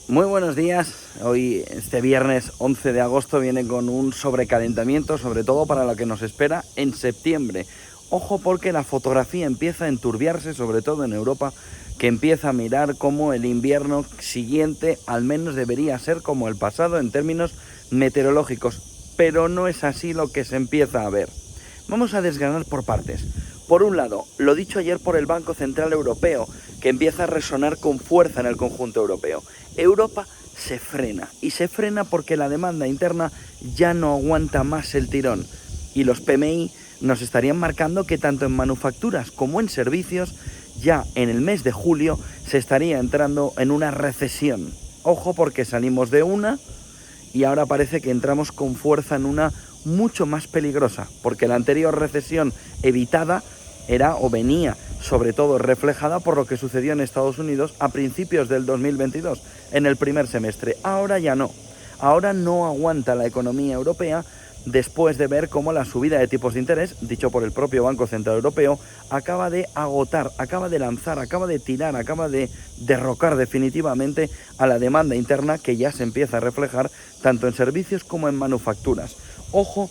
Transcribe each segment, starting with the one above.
Muy buenos días. Hoy, este viernes 11 de agosto, viene con un sobrecalentamiento, sobre todo para lo que nos espera en septiembre. Ojo, porque la fotografía empieza a enturbiarse, sobre todo en Europa, que empieza a mirar como el invierno siguiente al menos debería ser como el pasado en términos meteorológicos. Pero no es así lo que se empieza a ver. Vamos a desgranar por partes. Por un lado, lo dicho ayer por el Banco Central Europeo, que empieza a resonar con fuerza en el conjunto europeo. Europa se frena, y se frena porque la demanda interna ya no aguanta más el tirón. Y los PMI nos estarían marcando que tanto en manufacturas como en servicios, ya en el mes de julio se estaría entrando en una recesión. Ojo, porque salimos de una y ahora parece que entramos con fuerza en una mucho más peligrosa, porque la anterior recesión evitada era o venía sobre todo reflejada por lo que sucedió en Estados Unidos a principios del 2022, en el primer semestre. Ahora ya no. Ahora no aguanta la economía europea después de ver cómo la subida de tipos de interés, dicho por el propio Banco Central Europeo, acaba de agotar, acaba de lanzar, acaba de tirar, acaba de derrocar definitivamente a la demanda interna, que ya se empieza a reflejar tanto en servicios como en manufacturas. Ojo,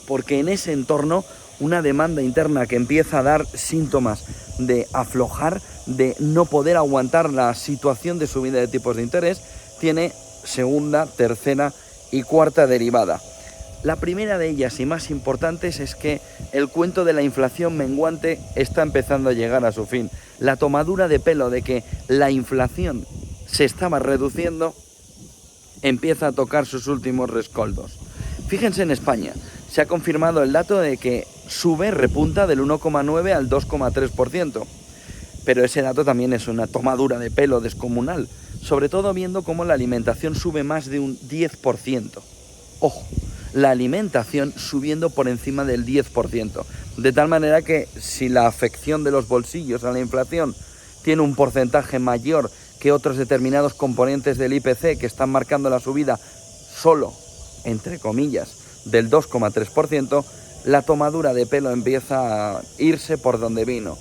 porque en ese entorno una demanda interna que empieza a dar síntomas de aflojar, de no poder aguantar la situación de subida de tipos de interés, tiene segunda, tercera y cuarta derivada. La primera de ellas y más importantes es que el cuento de la inflación menguante está empezando a llegar a su fin. La tomadura de pelo de que la inflación se estaba reduciendo empieza a tocar sus últimos rescoldos. Fíjense, en España se ha confirmado el dato de que repunta del 1,9 al 2,3%. Pero ese dato también es una tomadura de pelo descomunal, sobre todo viendo cómo la alimentación sube más de un 10%. Ojo, la alimentación subiendo por encima del 10%. De tal manera que si la afección de los bolsillos a la inflación tiene un porcentaje mayor que otros determinados componentes del IPC que están marcando la subida solo, entre comillas, del 2,3%, la tomadura de pelo empieza a irse por donde vino.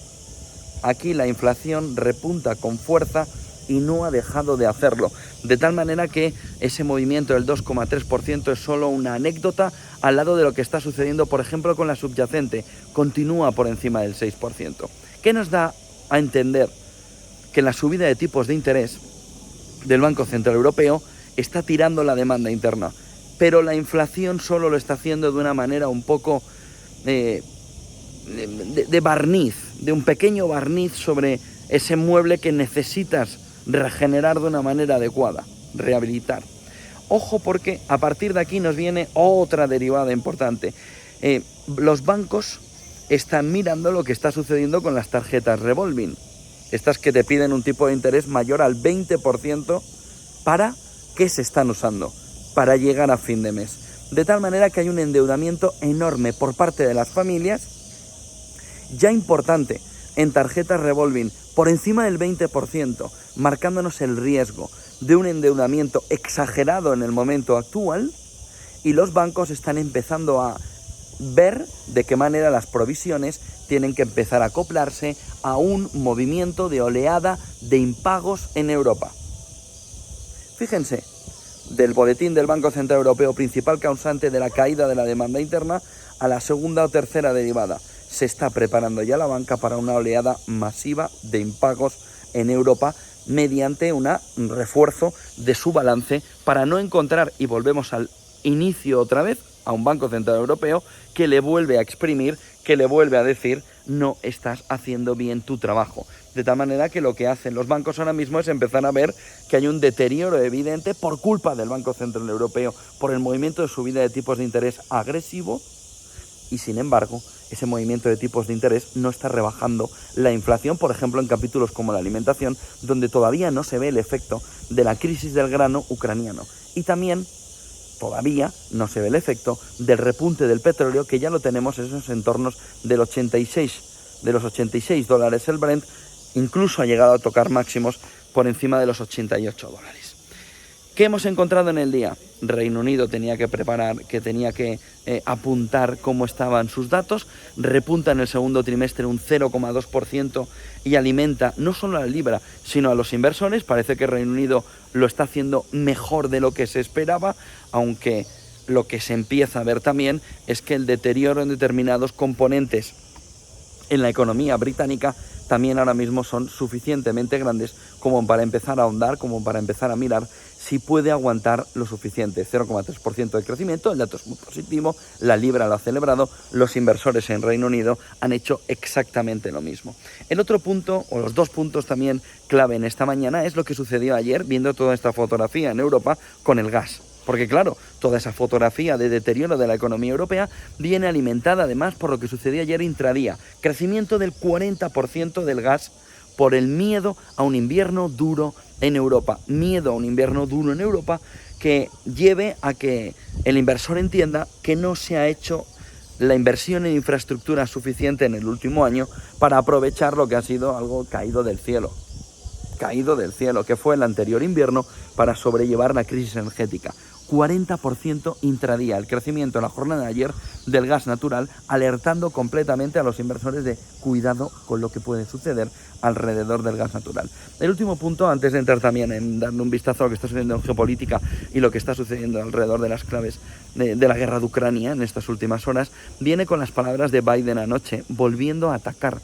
Aquí la inflación repunta con fuerza y no ha dejado de hacerlo, de tal manera que ese movimiento del 2,3% es solo una anécdota al lado de lo que está sucediendo, por ejemplo, con la subyacente. Continúa por encima del 6%. ¿Qué nos da a entender? Que la subida de tipos de interés del Banco Central Europeo está tirando la demanda interna, pero la inflación solo lo está haciendo de una manera un poco de barniz, de un pequeño barniz sobre ese mueble que necesitas regenerar de una manera adecuada, rehabilitar. Ojo, porque a partir de aquí nos viene otra derivada importante. Los bancos están mirando lo que está sucediendo con las tarjetas revolving, estas que te piden un tipo de interés mayor al 20%. ¿Para qué se están usando? Para llegar a fin de mes. De tal manera que hay un endeudamiento enorme por parte de las familias, ya importante, en tarjetas revolving, por encima del 20%, marcándonos el riesgo de un endeudamiento exagerado en el momento actual, y los bancos están empezando a ver de qué manera las provisiones tienen que empezar a acoplarse a un movimiento de oleada de impagos en Europa. Fíjense, del boletín del Banco Central Europeo, principal causante de la caída de la demanda interna, a la segunda o tercera derivada. Se está preparando ya la banca para una oleada masiva de impagos en Europa mediante un refuerzo de su balance para no encontrar, y volvemos al inicio otra vez, a un Banco Central Europeo que le vuelve a exprimir, que le vuelve a decir: no estás haciendo bien tu trabajo. De tal manera que lo que hacen los bancos ahora mismo es empezar a ver que hay un deterioro evidente por culpa del Banco Central Europeo, por el movimiento de subida de tipos de interés agresivo, y sin embargo ese movimiento de tipos de interés no está rebajando la inflación, por ejemplo en capítulos como la alimentación, donde todavía no se ve el efecto de la crisis del grano ucraniano, y también todavía no se ve el efecto del repunte del petróleo, que ya lo tenemos en esos entornos de los 86 dólares el Brent, incluso ha llegado a tocar máximos por encima de los 88 dólares. ¿Qué hemos encontrado en el día? Reino Unido tenía que apuntar cómo estaban sus datos, repunta en el segundo trimestre un 0,2% y alimenta no solo a la libra, sino a los inversores. Parece que Reino Unido lo está haciendo mejor de lo que se esperaba, aunque lo que se empieza a ver también es que el deterioro en determinados componentes en la economía británica también ahora mismo son suficientemente grandes como para empezar a ahondar, como para empezar a mirar si puede aguantar lo suficiente. 0,3% de crecimiento, el dato es muy positivo, la libra lo ha celebrado, los inversores en Reino Unido han hecho exactamente lo mismo. El otro punto, o los dos puntos también clave en esta mañana, es lo que sucedió ayer viendo toda esta fotografía en Europa con el gas. Porque claro, toda esa fotografía de deterioro de la economía europea viene alimentada además por lo que sucedió ayer intradía. Crecimiento del 40% del gas por el miedo a un invierno duro en Europa. Miedo a un invierno duro en Europa que lleve a que el inversor entienda que no se ha hecho la inversión en infraestructura suficiente en el último año para aprovechar lo que ha sido algo caído del cielo, que fue el anterior invierno para sobrellevar la crisis energética. 40% intradía, el crecimiento en la jornada de ayer del gas natural, alertando completamente a los inversores de cuidado con lo que puede suceder alrededor del gas natural. El último punto, antes de entrar también en darle un vistazo a lo que está sucediendo en geopolítica y lo que está sucediendo alrededor de las claves de la guerra de Ucrania en estas últimas horas, viene con las palabras de Biden anoche, volviendo a atacar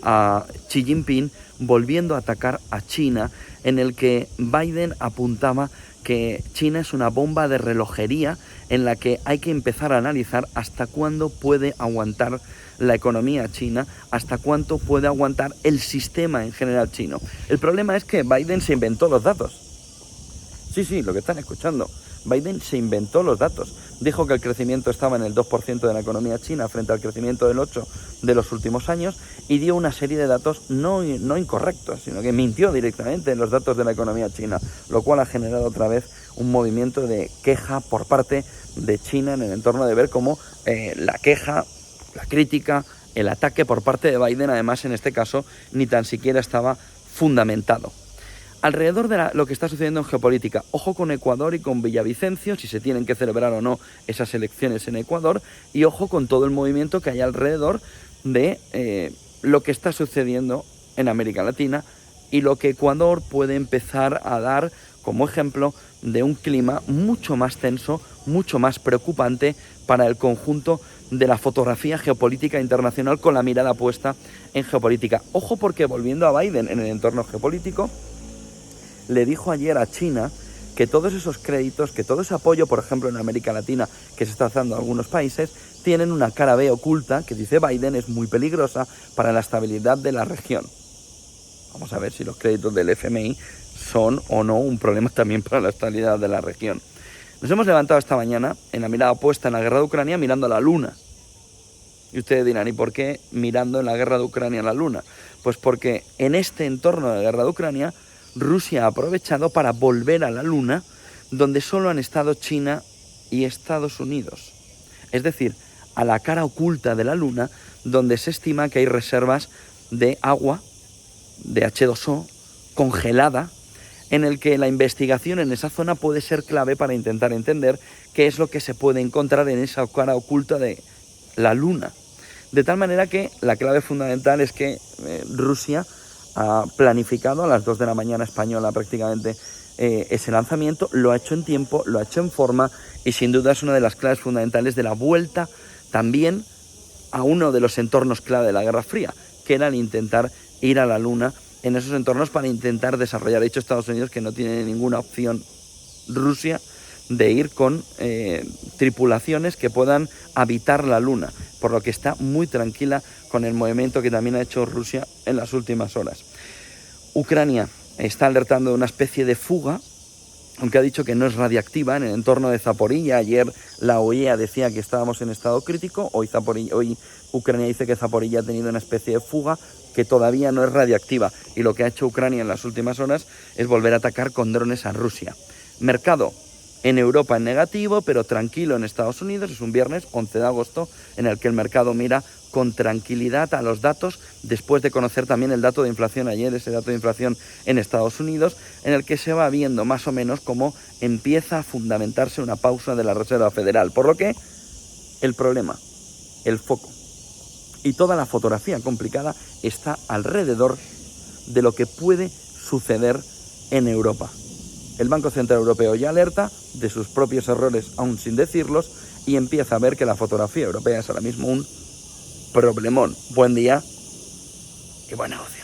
a Xi Jinping, volviendo a atacar a China, en el que Biden apuntaba que China es una bomba de relojería en la que hay que empezar a analizar hasta cuándo puede aguantar la economía china, hasta cuánto puede aguantar el sistema en general chino. El problema es que Biden se inventó los datos. Sí, lo que están escuchando. Biden se inventó los datos. Dijo que el crecimiento estaba en el 2% de la economía china frente al crecimiento del 8% de los últimos años y dio una serie de datos no incorrectos, sino que mintió directamente en los datos de la economía china, lo cual ha generado otra vez un movimiento de queja por parte de China en el entorno de ver cómo la queja, la crítica, el ataque por parte de Biden, además en este caso, ni tan siquiera estaba fundamentado. Alrededor de lo que está sucediendo en geopolítica, ojo con Ecuador y con Villavicencio, si se tienen que celebrar o no esas elecciones en Ecuador, y ojo con todo el movimiento que hay alrededor de lo que está sucediendo en América Latina y lo que Ecuador puede empezar a dar como ejemplo de un clima mucho más tenso, mucho más preocupante para el conjunto de la fotografía geopolítica internacional con la mirada puesta en geopolítica. Ojo porque volviendo a Biden en el entorno geopolítico, le dijo ayer a China que todos esos créditos, que todo ese apoyo, por ejemplo, en América Latina, que se está dando a algunos países, tienen una cara B oculta, que dice Biden, es muy peligrosa para la estabilidad de la región. Vamos a ver si los créditos del FMI son o no un problema también para la estabilidad de la región. Nos hemos levantado esta mañana en la mirada puesta en la guerra de Ucrania mirando a la luna. Y ustedes dirán, ¿y por qué mirando en la guerra de Ucrania a la luna? Pues porque en este entorno de la guerra de Ucrania, Rusia ha aprovechado para volver a la Luna, donde solo han estado China y Estados Unidos. Es decir, a la cara oculta de la Luna, donde se estima que hay reservas de agua, de H2O, congelada, en el que la investigación en esa zona puede ser clave para intentar entender qué es lo que se puede encontrar en esa cara oculta de la Luna. De tal manera que la clave fundamental es que Rusia ha planificado a las 2 de la mañana española prácticamente ese lanzamiento, lo ha hecho en tiempo, lo ha hecho en forma y sin duda es una de las claves fundamentales de la vuelta también a uno de los entornos clave de la Guerra Fría, que era el intentar ir a la Luna en esos entornos para intentar desarrollar. Ha dicho Estados Unidos que no tiene ninguna opción Rusia de ir con tripulaciones que puedan habitar la Luna, por lo que está muy tranquila con el movimiento que también ha hecho Rusia en las últimas horas. Ucrania está alertando de una especie de fuga, aunque ha dicho que no es radiactiva, en el entorno de Zaporilla. Ayer la OEA decía que estábamos en estado crítico, hoy Ucrania dice que Zaporilla ha tenido una especie de fuga que todavía no es radiactiva, y lo que ha hecho Ucrania en las últimas horas es volver a atacar con drones a Rusia. Mercado en Europa en negativo, pero tranquilo en Estados Unidos. Es un viernes 11 de agosto en el que el mercado mira con tranquilidad a los datos, después de conocer también el dato de inflación ayer, ese dato de inflación en Estados Unidos, en el que se va viendo más o menos cómo empieza a fundamentarse una pausa de la Reserva Federal. Por lo que el problema, el foco y toda la fotografía complicada está alrededor de lo que puede suceder en Europa. El Banco Central Europeo ya alerta de sus propios errores, aún sin decirlos, y empieza a ver que la fotografía europea es ahora mismo un problemón. Buen día y buen negocio.